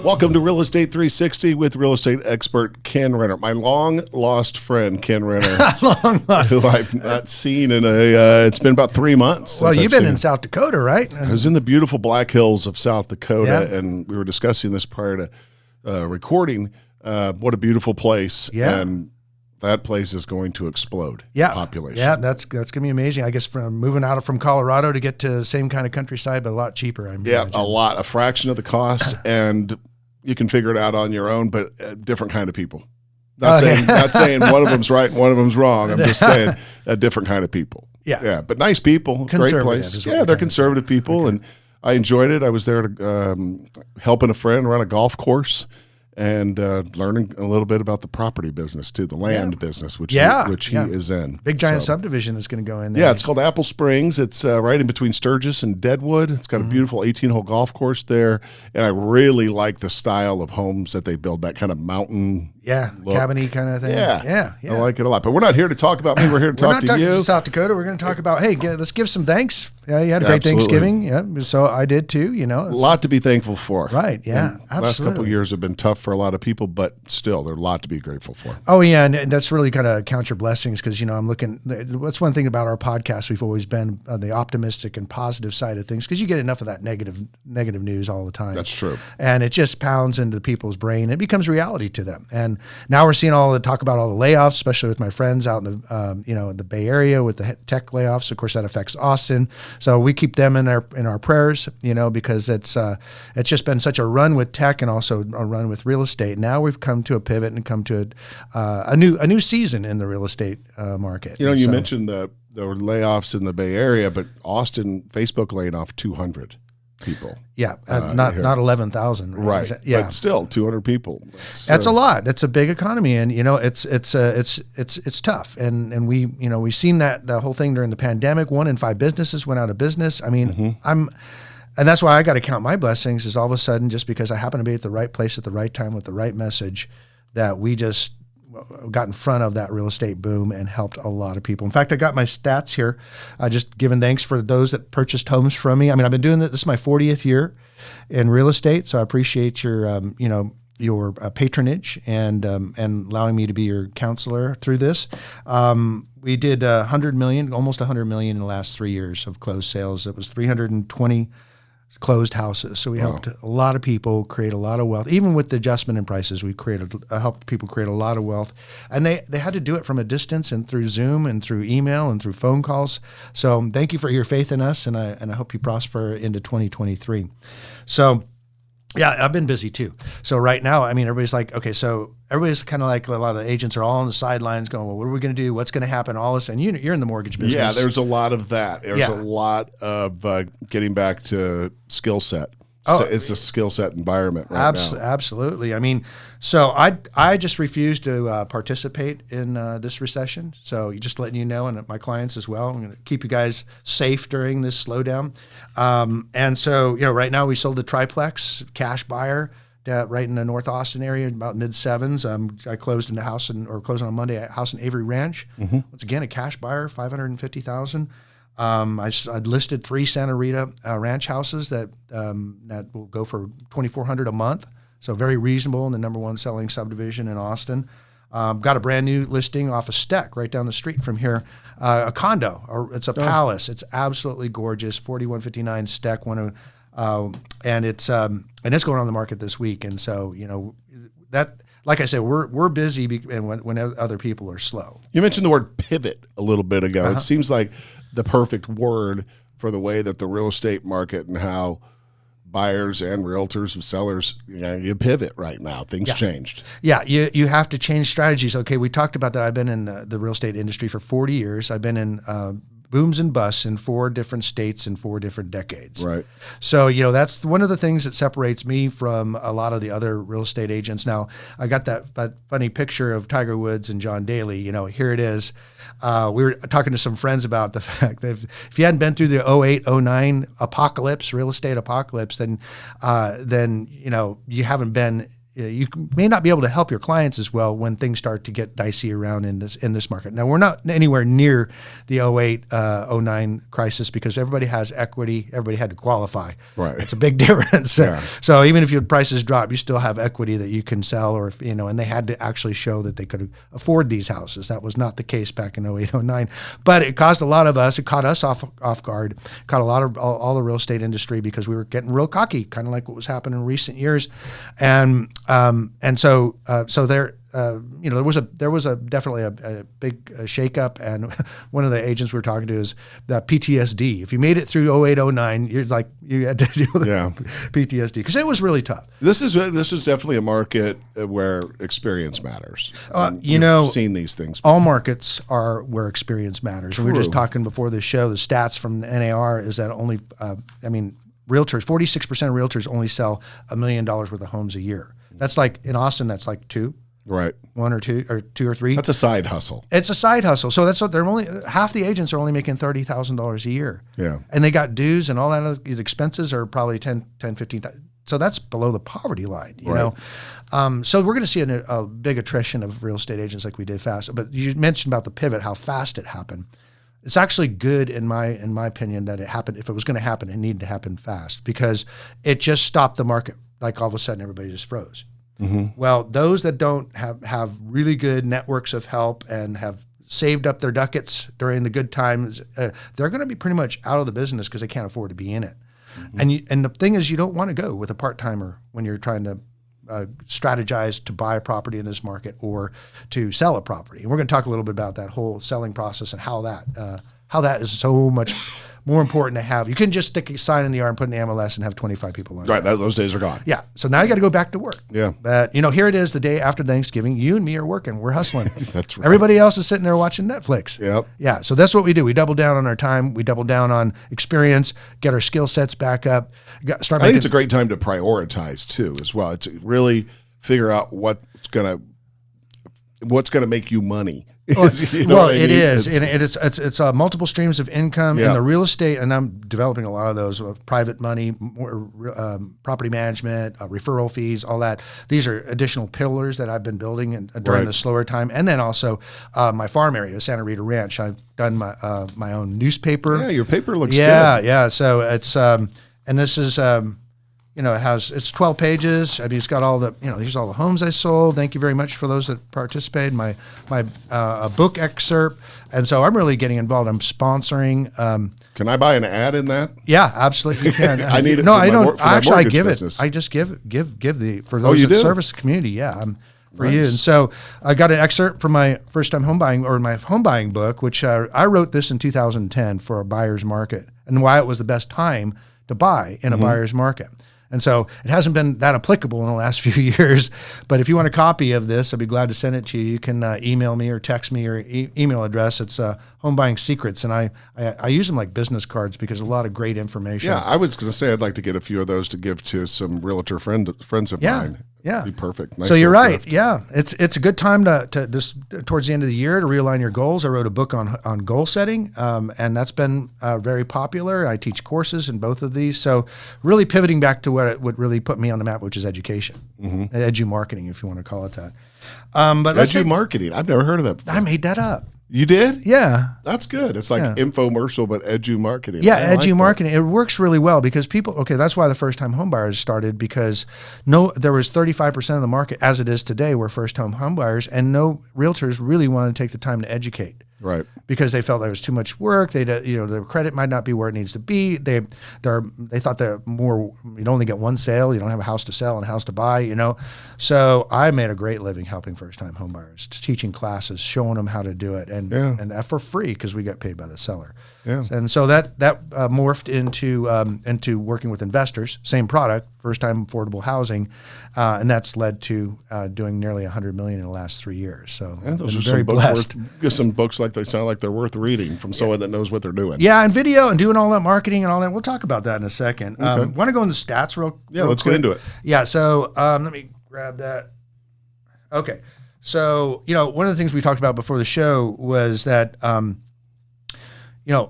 Welcome to Real Estate 360 with real estate expert Kenn Renner, my long lost friend Kenn Renner, who I've not seen in it's been about 3 months. Well, you've been in South Dakota, right? I was in the beautiful Black Hills of South Dakota, and we were discussing this prior to recording. What a beautiful place, and that place is going to explode. Population. Yeah, that's going to be amazing. I guess from moving out from Colorado to get to the same kind of countryside, but a lot cheaper. A fraction of the cost, and you can figure it out on your own, but different kind of people. Not saying one of them's right and one of them's wrong. I'm just saying a different kind of people. Yeah, but nice people, great place. Yeah, they're conservative people, and I enjoyed it. I was there to helping a friend run a golf course and learning a little bit about the property business too, the land business, which he is in. Big giant subdivision that's going to go in there. Yeah, it's called Apple Springs. It's right in between Sturgis and Deadwood. It's got a beautiful 18-hole golf course there, and I really like the style of homes that they build, that kind of mountain cabiny kind of thing. Yeah. I like it a lot. But we're not here to talk about me. We're here to talk to you. South Dakota. We're going to talk about, let's give some thanks. Yeah, you had a great Thanksgiving. Yeah, so I did too. You know, a lot to be thankful for. Right. Yeah. And absolutely. Last couple of years have been tough for a lot of people, but still, there's a lot to be grateful for. Oh yeah, and that's really kind of count your blessings, because I'm looking. That's one thing about our podcast. We've always been on the optimistic and positive side of things, because you get enough of that negative news all the time. That's true. And it just pounds into people's brain. It becomes reality to them. And now we're seeing all the talk about all the layoffs, especially with my friends out in the the Bay Area with the tech layoffs. Of course, that affects Austin. So we keep them in our prayers, because it's just been such a run with tech and also a run with real estate. Now we've come to a pivot and come to a new season in the real estate market. You mentioned there were layoffs in the Bay Area, but Austin, Facebook laying off 200 people. Yeah, not 11,000. Right. But still 200 people. That's a lot. That's a big economy, and it's tough. And we've seen that the whole thing during the pandemic. 1 in 5 businesses went out of business. I mean, and that's why I got to count my blessings, is all of a sudden, just because I happen to be at the right place at the right time with the right message, that we just got in front of that real estate boom and helped a lot of people. In fact, I got my stats here, just giving thanks for those that purchased homes from me. I mean, I've been doing this is my 40th year in real estate, so I appreciate your your patronage and allowing me to be your counselor through this. We did almost $100 million in the last 3 years of closed sales. It was 320 closed houses. So we helped a lot of people create a lot of wealth. Even with the adjustment in prices, we helped people create a lot of wealth. And they had to do it from a distance and through Zoom and through email and through phone calls. So thank you for your faith in us, and I hope you prosper into 2023. So yeah, I've been busy too. So right now, I mean, everybody's like, okay, so everybody's kind of like, a lot of agents are all on the sidelines going, well, what are we going to do? What's going to happen? All this. And you're in the mortgage business. Yeah, there's a lot of that. There's a lot of getting back to skill set. It's a skill set environment right now. Absolutely. I mean, so I just refuse to participate in this recession. So just letting you know, and my clients as well, I'm going to keep you guys safe during this slowdown. And so, right now we sold the triplex cash buyer right in the North Austin area, about mid-7s. I closed closing on Monday, a house in Avery Ranch. Once again, a cash buyer, $550,000. I'd listed 3 Santa Rita ranch houses that will go for $2,400 a month, so very reasonable in the #1 selling subdivision in Austin. Got a brand new listing off of Steck right down the street from here, a condo, or it's a palace. It's absolutely gorgeous, 4159 Steck, and it's going on the market this week. And so that. Like I said, we're busy, and when other people are slow. You mentioned the word pivot a little bit ago. It seems like the perfect word for the way that the real estate market and how buyers and realtors and sellers, you pivot right now. Things changed. Yeah, you have to change strategies. Okay, we talked about that. I've been in the real estate industry for 40 years. I've been in booms and busts in 4 different states in 4 different decades. Right. So, that's one of the things that separates me from a lot of the other real estate agents. Now, I got that funny picture of Tiger Woods and John Daly. Here it is. We were talking to some friends about the fact that if you hadn't been through the 08, 09 apocalypse, real estate apocalypse, then you haven't been you may not be able to help your clients as well when things start to get dicey around in this market. Now, we're not anywhere near the 08, 09 crisis because everybody has equity. Everybody had to qualify. Right. It's a big difference. Yeah. So even if your prices drop, you still have equity that you can sell, or if, and they had to actually show that they could afford these houses. That was not the case back in 08, 09. But it caused a lot of us, it caught us off guard, caught a lot of all the real estate industry because we were getting real cocky, kind of like what was happening in recent years. And so there there was definitely a big shakeup, and one of the agents we were talking to is that PTSD. If you made it through 08, 09, you had to deal with PTSD because it was really tough. This is definitely a market where experience matters. You've seen these things before. All markets are where experience matters. And we were just talking before the show. The stats from the NAR is that only, realtors, 46% of realtors only sell $1 million worth of homes a year. That's like in Austin. That's like two. Right. One or two or three. That's a side hustle. It's a side hustle. So that's what they're only, half the agents are only making $30,000 a year. Yeah. And they got dues and all that other expenses are probably 10, 15. So that's below the poverty line, you know? So we're going to see a big attrition of real estate agents like we did fast. But you mentioned about the pivot, how fast it happened. It's actually good in my opinion that it happened. If it was going to happen, it needed to happen fast because it just stopped the market. Like all of a sudden everybody just froze. Mm-hmm. Well, those that don't have really good networks of help and have saved up their ducats during the good times, they're going to be pretty much out of the business because they can't afford to be in it. Mm-hmm. And the thing is, you don't want to go with a part-timer when you're trying to strategize to buy a property in this market or to sell a property. And we're going to talk a little bit about that whole selling process and how that is so much more important to have. You can just stick a sign in the yard and put an MLS and have 25 people on it. Right, those days are gone. Yeah, so now you got to go back to work. Yeah. But, here it is the day after Thanksgiving. You and me are working. We're hustling. That's right. Everybody else is sitting there watching Netflix. Yep. Yeah, so that's what we do. We double down on our time. We double down on experience, get our skill sets back up. I think it's a great time to prioritize, too, as well. It's really figure out what's gonna make you money. It is. It's multiple streams of income in the real estate, and I'm developing a lot of those of private money, property management, referral fees, all that. These are additional pillars that I've been building during the slower time, and then also my farm area, Santa Rita Ranch. I've done my own newspaper. Yeah, your paper looks good. Yeah. So it's and this is. It's 12 pages. I mean, it's got all the, here's all the homes I sold. Thank you very much for those that participated. My book excerpt. And so I'm really getting involved. I'm sponsoring. Can I buy an ad in that? Yeah, absolutely. You can. I need it. No, for I don't. my Actually, I give business. it. I just give for those that service the community. Yeah. For you. And so I got an excerpt from my first time home buying book, which I wrote this in 2010 for a buyer's market and why it was the best time to buy in a buyer's market. And so it hasn't been that applicable in the last few years. But if you want a copy of this, I'd be glad to send it to you. You can email me or text me your email address. It's Home Buying Secrets. And I use them like business cards because a lot of great information. Yeah, I was going to say I'd like to get a few of those to give to some realtor friends of mine. Yeah. That'd be perfect. Nice. So you're right. Gift. Yeah. It's a good time to this towards the end of the year to realign your goals. I wrote a book on goal setting, and that's been very popular. I teach courses in both of these. So really pivoting back to what would really put me on the map, which is education, edu marketing, if you want to call it that. But edu marketing. I've never heard of that before. I made that up. You did? Yeah. That's good. It's like infomercial, but edu marketing. Yeah, edu marketing. It works really well because that's why the first time home buyers started because there was 35% of the market as it is today were first home buyers and no realtors really wanted to take the time to educate. Right. Because they felt there was too much work. Their credit might not be where it needs to be. They thought you'd only get one sale. You don't have a house to sell and a house to buy, So I made a great living helping first time home buyers, teaching classes, showing them how to do it and for free because we got paid by the seller. Yeah. And so that morphed into working with investors, same product, first time affordable housing, and that's led to doing nearly $100 million in the last 3 years. So those are very blessed. Some books like they sound like they're worth reading from someone that knows what they're doing. Yeah, and video and doing all that marketing and all that. We'll talk about that in a second. Okay. Want to go into stats real let's quick? get into it. Yeah, so let me grab that. Okay, so one of the things we talked about before the show was that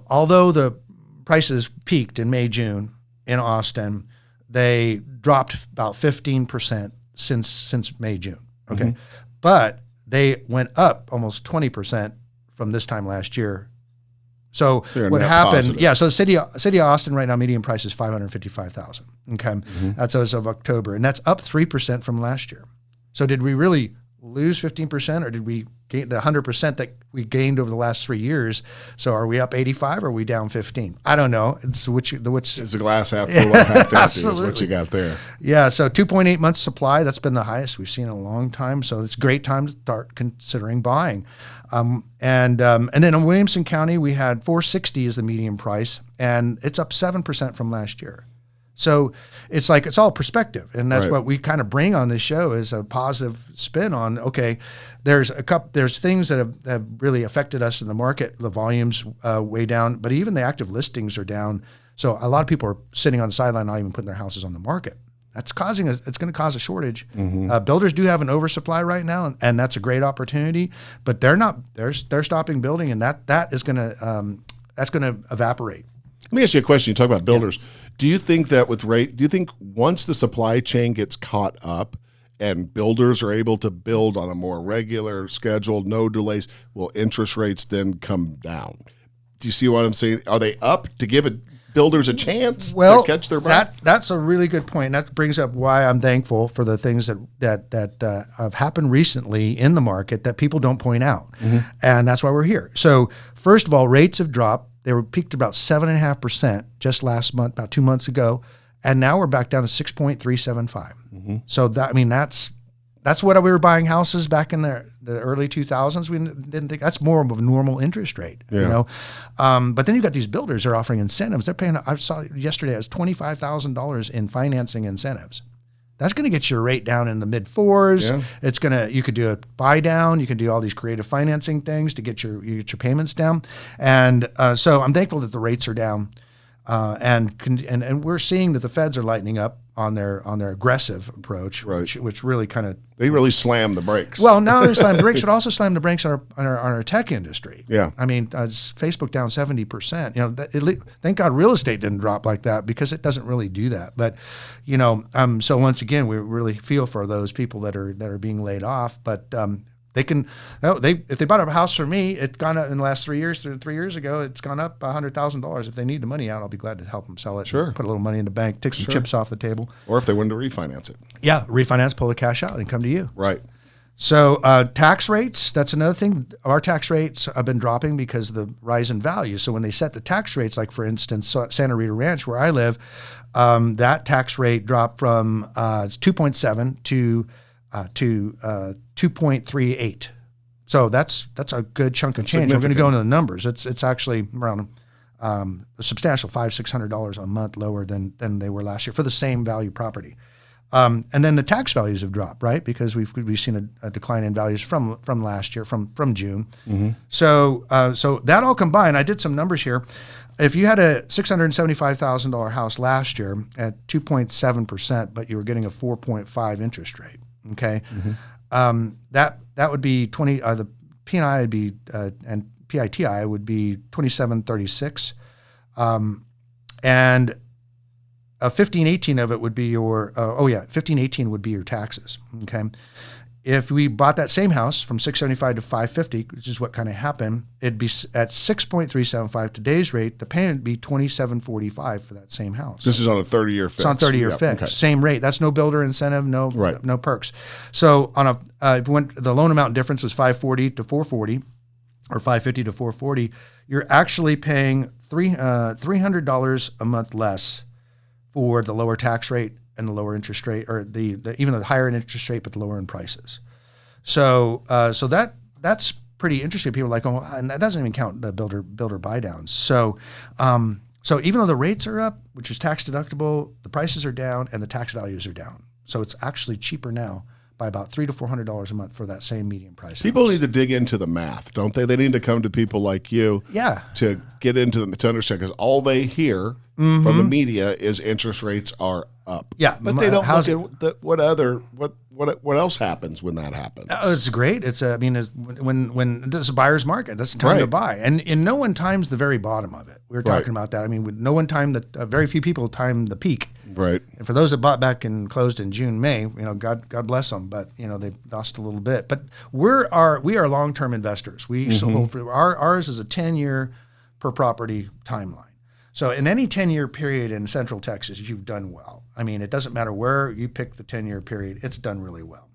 although the prices peaked in May, June in Austin, they dropped about 15% since May, June. Okay. But they went up almost 20% from this time last year. So what happened? Positive. Yeah. So the city of Austin right now, median price is $555,000. Okay. That's as of October, and that's up 3% from last year. So did we really lose 15%, or did we gain the 100% that we gained over the last 3 years? So are we up 85 or are we down 15? I don't know. It's which is the glass half full or half empty is what you got there. Yeah. So 2.8 months supply, that's been the highest we've seen in a long time. So it's a great time to start considering buying. And then in Williamson County, we had 460 as the median price, and it's up 7% from last year. So it's like, it's all perspective. And that's what we kind of bring on this show is a positive spin on, okay, there's things that have really affected us in the market. The volume's way down, but even the active listings are down. So a lot of people are sitting on the sideline, not even putting their houses on the market. That's it's going to cause a shortage. Builders do have an oversupply right now, and that's a great opportunity, but they're stopping building, and that's going to evaporate. Let me ask you a question. You talk about builders. Yeah. Do you think that do you think once the supply chain gets caught up and builders are able to build on a more regular schedule, no delays, will interest rates then come down? Do you see what I'm saying? Are they up to give builders a chance to catch their breath? That's a really good point. That brings up why I'm thankful for the things that have happened recently in the market that people don't point out. And that's why we're here. So first of all, rates have dropped. They were peaked about 7.5% just last month, about 2 months ago, and now we're back down to 6.375. So that's what we were buying houses back in the early 2000s. We didn't think that's more of a normal interest rate, you know. But then you've got these builders that are offering incentives. They're paying. I saw yesterday it was $25,000 in financing incentives. That's going to get your rate down in the mid fours. Yeah. You could do a buy down. You can do all these creative financing things to get your payments down. And so I'm thankful that the rates are down, and we're seeing that the feds are lightening up on their aggressive approach, which really kind of they really slam the brakes. Well, not only slam the brakes, but also slam the brakes on our tech industry. Yeah, I mean, Facebook down 70%. You know, thank God real estate didn't drop like that, because it doesn't really do that. But you know, so once again, we really feel for those people that are being laid off, but. If they bought a house from me, it's gone up in the last 3 years. 3 years ago, it's gone up $100,000. If they need the money out, I'll be glad to help them sell it. Sure. Put a little money in the bank, take some chips off the table. Or if they wanted to refinance it. Yeah, refinance, pull the cash out, and come to you. Right. So tax rates, that's another thing. Our tax rates have been dropping because of the rise in value. So when they set the tax rates, like for instance, Santa Rita Ranch, where I live, that tax rate dropped from 2.7 to 2.38. So that's a good chunk of change. We're going to go into the numbers. It's actually around a substantial $500-600 a month lower than they were last year for the same value property. And then the tax values have dropped, right? Because we've seen a decline in values from last year, from June. So that all combined, I did some numbers here. If you had a $675,000 house last year at 2.7%, but you were getting a 4.5 interest rate, okay, that would be 20. The P&I would be and PITI would be 2736, and 1518 of it would be your 1518 would be your taxes. Okay, if we bought that same house from 675 to 550, which is what kind of happened, it'd be at 6.375 today's rate. The payment would be 2745 for that same house. This is on a 30-year fix. It's on 30-year fix. Okay. Same rate. That's no builder incentive, no perks. So on the loan amount difference was 540 to 440, or 550 to 440. You're actually paying $300 a month less for the lower tax rate and the lower interest rate, or even the higher in interest rate, but the lower in prices. So that's pretty interesting. People are like, oh, and that doesn't even count the builder buy downs. So even though the rates are up, which is tax deductible, the prices are down and the tax values are down. So it's actually cheaper now by about $300 to $400 a month for that same median price. People need to dig into the math, don't they? They need to come to people like you, to get into them to understand, because all they hear from the media is interest rates are up. Yeah, but they don't look at what else happens when that happens. Oh, it's great. It's when it's a buyer's market, that's the time to buy, and no one times the very bottom of it. We were talking about that. I mean, no one timed very few people time the peak. Right. And for those that bought back and closed in June, May, God bless them, but they lost a little bit. But we are long-term investors. We sold ours is a 10-year per property timeline. So in any 10-year period in Central Texas, you've done well. I mean, it doesn't matter where you pick the 10-year period, it's done really well.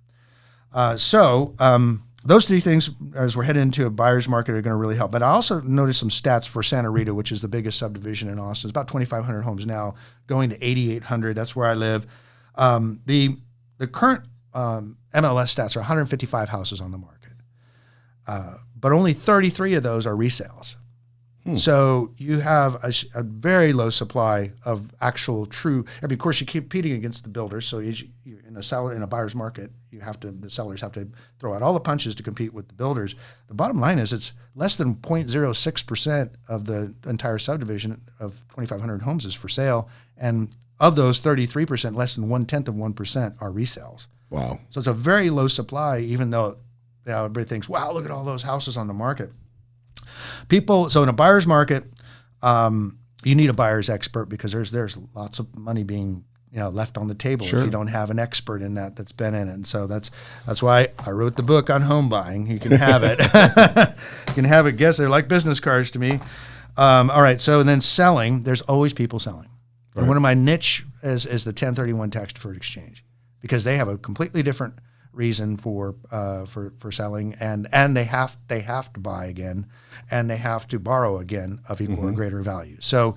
Those three things, as we're heading into a buyer's market, are going to really help. But I also noticed some stats for Santa Rita, which is the biggest subdivision in Austin. It's about 2,500 homes now, going to 8,800. That's where I live. The current MLS stats are 155 houses on the market, but only 33 of those are resales. So you have a very low supply of actual true. I mean, of course, you keep competing against the builders. So in a buyer's market, the sellers have to throw out all the punches to compete with the builders. The bottom line is it's less than 0.06% of the entire subdivision of 2,500 homes is for sale, and of those 33%, less than 0.1% are resales. Wow! So it's a very low supply, even though everybody thinks, "Wow, look at all those houses on the market." So in a buyer's market, you need a buyer's expert because there's lots of money being left on the table if you don't have an expert in that's been in it. And so that's why I wrote the book on home buying. You can have it. You can have it. Guess they're like business cards to me. All right. So then selling, there's always people selling. Right. And one of my niche is the 1031 tax deferred exchange, because they have a completely different reason for selling, and they have to buy again, and they have to borrow again of equal or greater value. So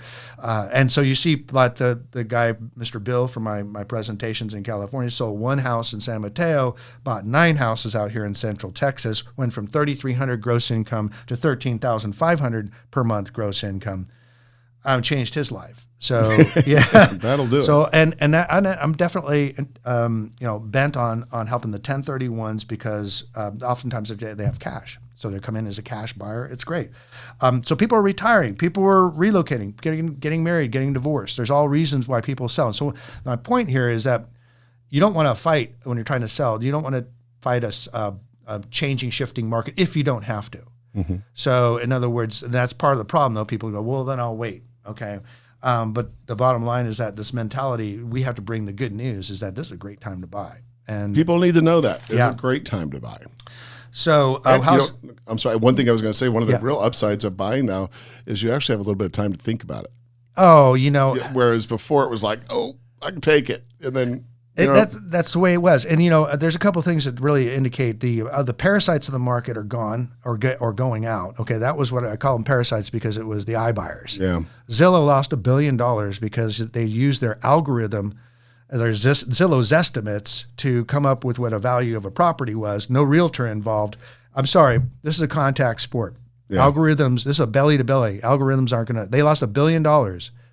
so you see like the guy, Mr. Bill, from my presentations in California, sold one house in San Mateo, bought 9 houses out here in Central Texas, went from $3,300 gross income to $13,500 per month gross income. Changed his life. So yeah, that'll do it. So and I'm definitely bent on helping the 1031s, because oftentimes they have cash, so they come in as a cash buyer. It's great. So people are retiring, people are relocating, getting married, getting divorced. There's all reasons why people sell. So my point here is that you don't want to fight when you're trying to sell. You don't want to fight a changing, shifting market if you don't have to. So in other words, that's part of the problem, though. People go, well, then I'll wait. Okay. But the bottom line is that this mentality, we have to bring the good news, is that this is a great time to buy. And people need to know that. It's a great time to buy. So I'm sorry. One thing I was going to say, one of the real upsides of buying now is you actually have a little bit of time to think about it. Oh, whereas before it was like, oh, I can take it. And then that's the way it was. And there's a couple of things that really indicate the parasites of the market are gone or going out. Okay, that was what I call them, parasites, because it was the iBuyers. Yeah. Zillow lost $1 billion because they used their algorithm, Zillow's estimates, to come up with what a value of a property was. No realtor involved. I'm sorry, this is a contact sport. Yeah. Algorithms, this is a belly to belly. Algorithms aren't going to. They lost $1 billion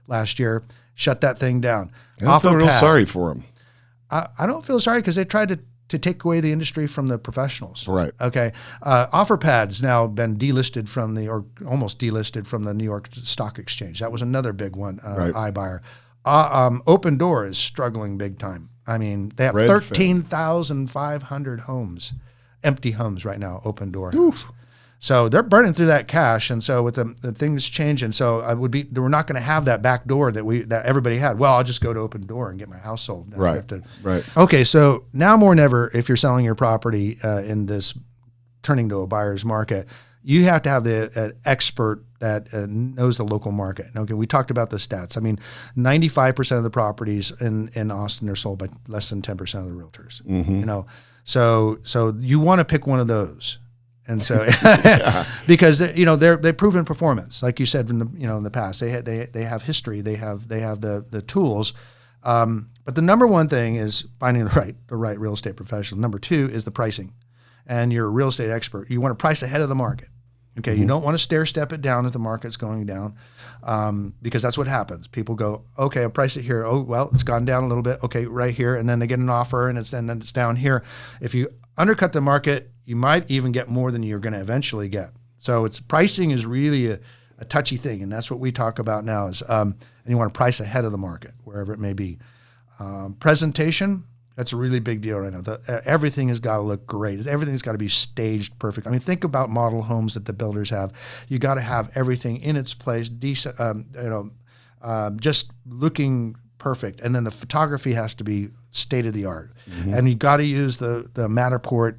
last year. Shut that thing down. I feel real sorry for them. I don't feel sorry, because they tried to take away the industry from the professionals. Right. Okay. OfferPad's now been delisted or almost delisted from the New York Stock Exchange. That was another big one, iBuyer. Open Door is struggling big time. I mean, they have 13,500 homes, empty homes right now, Open Door. So they're burning through that cash, and so with the things changing, so we're not going to have that back door that everybody had. Well, I'll just go to Open Door and get my house sold. Right. Okay, so now more than ever, if you're selling your property in this turning to a buyer's market, you have to have an expert that knows the local market. Okay, we talked about the stats. I mean, 95% of the properties in Austin are sold by less than 10% of the realtors. So you want to pick one of those. And so, because they've proven performance, like you said in the past, they have history, they have the tools, but the number one thing is finding the right real estate professional. Number 2 is the pricing, and you're a real estate expert. You want to price ahead of the market. Okay, you don't want to stair step it down if the market's going down, because that's what happens. People go, okay, I'll price it here. Oh, well, it's gone down a little bit. Okay, right here, and then they get an offer, and then it's down here. If you undercut the market, you might even get more than you're going to eventually get. So pricing is really a touchy thing, and that's what we talk about now. Is and you want to price ahead of the market, wherever it may be. Presentation, that's a really big deal right now. Everything has got to look great. Everything's got to be staged perfect. I mean, think about model homes that the builders have. You got to have everything in its place, decent, just looking perfect. And then the photography has to be state of the art. And you got to use the Matterport,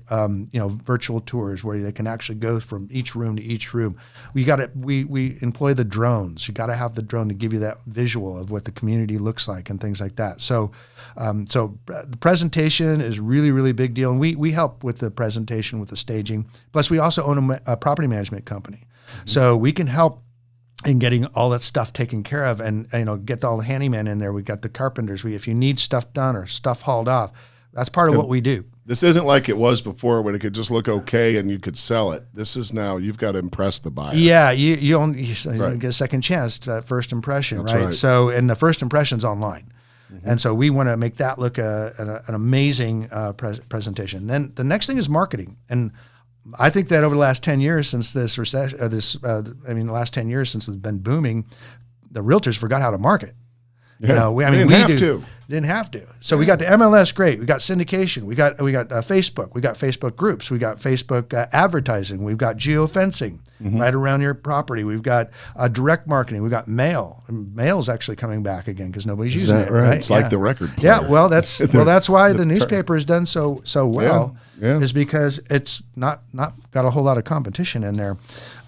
virtual tours where they can actually go from each room to each room. We employ the drones. You got to have the drone to give you that visual of what the community looks like and things like that. So the presentation is really, really big deal. And we help with the presentation, with the staging. Plus we also own a property management company. So we can help in getting all that stuff taken care of, and get all the handymen in there. We got the carpenters. If you need stuff done or stuff hauled off, that's part of what we do. This isn't like it was before when it could just look okay and you could sell it. This is now you've got to impress the buyer. Yeah, you get a second chance to that first impression, right? So, and the first impression's online. And so we want to make that look an amazing presentation. Then the next thing is marketing. And I think that over the last 10 years since this recession, the last 10 years since it's been booming, the realtors forgot how to market. Yeah. We didn't have to. So we got the MLS, great. We got syndication. We got Facebook. We got Facebook groups. We got Facebook advertising. We've got geofencing right around your property. We've got direct marketing. We've got mail. And mail's actually coming back again because nobody's using it. Right? It's like the record player. Yeah. Well, that's why the newspaper has done so well. Yeah. Is because it's not got a whole lot of competition in there.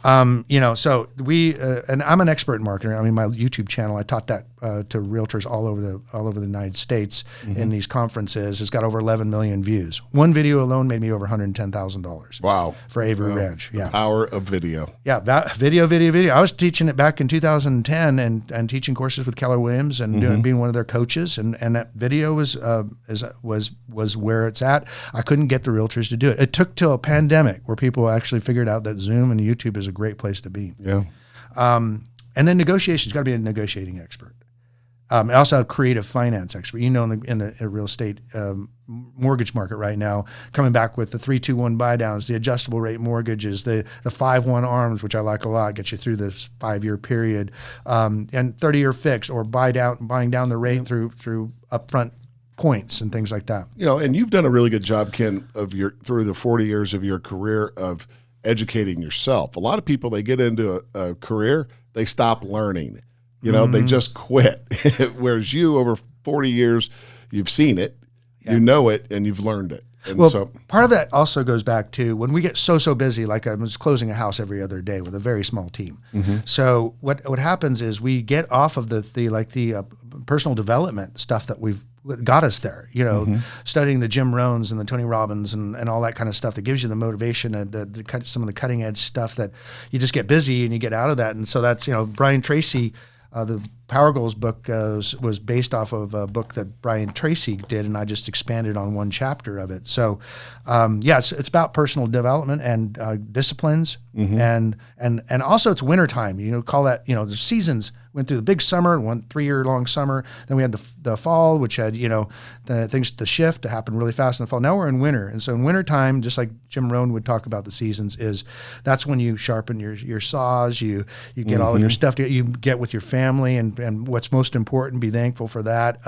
So we and I'm an expert marketer. I mean, my YouTube channel, I taught that to realtors all over the United States in these conferences. It's got over 11 million views. One video alone made me over $110,000. Wow! For Avery Ranch. The power of video. Yeah, video. I was teaching it back in 2010 and teaching courses with Keller Williams and being one of their coaches. And that video was where it's at. I couldn't get the realtors to do it. It took till a pandemic where people actually figured out that Zoom and YouTube is a great place to be. Yeah. And then negotiations, got to be a negotiating expert. Also a creative finance expert. In the real estate mortgage market right now, coming back with the 3-2-1 buy downs, the adjustable rate mortgages, the 5-1 ARMs, which I like a lot, get you through this 5-year period, and 30-year fixed or buying down the rate through upfront points and things like that. And you've done a really good job, Ken, through the 40 years of your career of educating yourself. A lot of people, they get into a career, they stop learning. They just quit. Whereas you, over 40 years, you've seen it, you know it, and you've learned it. And so part of that also goes back to when we get so busy, like I was closing a house every other day with a very small team. So what happens is we get off of the personal development stuff that we've got us there, studying the Jim Rohns and the Tony Robbins and all that kind of stuff that gives you the motivation and some of the cutting edge stuff that you just get busy and you get out of that. And so that's, Brian Tracy, the Power Goals book was based off of a book that Brian Tracy did, and I just expanded on one chapter of it. So, it's about personal development and disciplines, and also it's wintertime. Call that the seasons. Went through the big summer, 3-year-long summer. Then we had the fall, which had the things to shift to happen really fast in the fall. Now we're in winter, and so in wintertime, just like Jim Rohn would talk about the seasons, that's when you sharpen your saws, you get all of your stuff together, you get with your family, and what's most important, be thankful for that.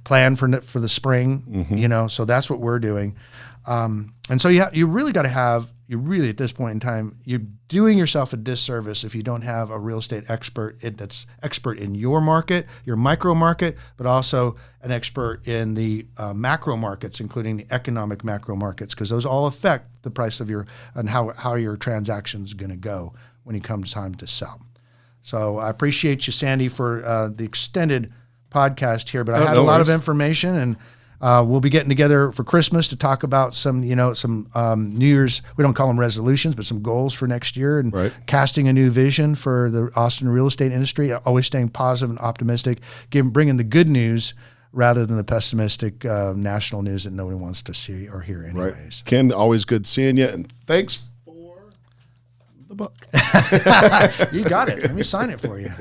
Plan for the spring, So that's what we're doing, and so you really got to have. You really, at this point in time, you're doing yourself a disservice if you don't have a real estate expert that's expert in your market, your micro market, but also an expert in the macro markets, including the economic macro markets, because those all affect the price of how your transaction's going to go when it comes time to sell. So I appreciate you, Sandy, for the extended podcast here, but I had a lot of information, and we'll be getting together for Christmas to talk about some New Year's, we don't call them resolutions, but some goals for next year, and casting a new vision for the Austin real estate industry, always staying positive and optimistic, bringing the good news rather than the pessimistic national news that nobody wants to see or hear anyways. Right. Ken, always good seeing you, and thanks for the book. You got it. Let me sign it for you.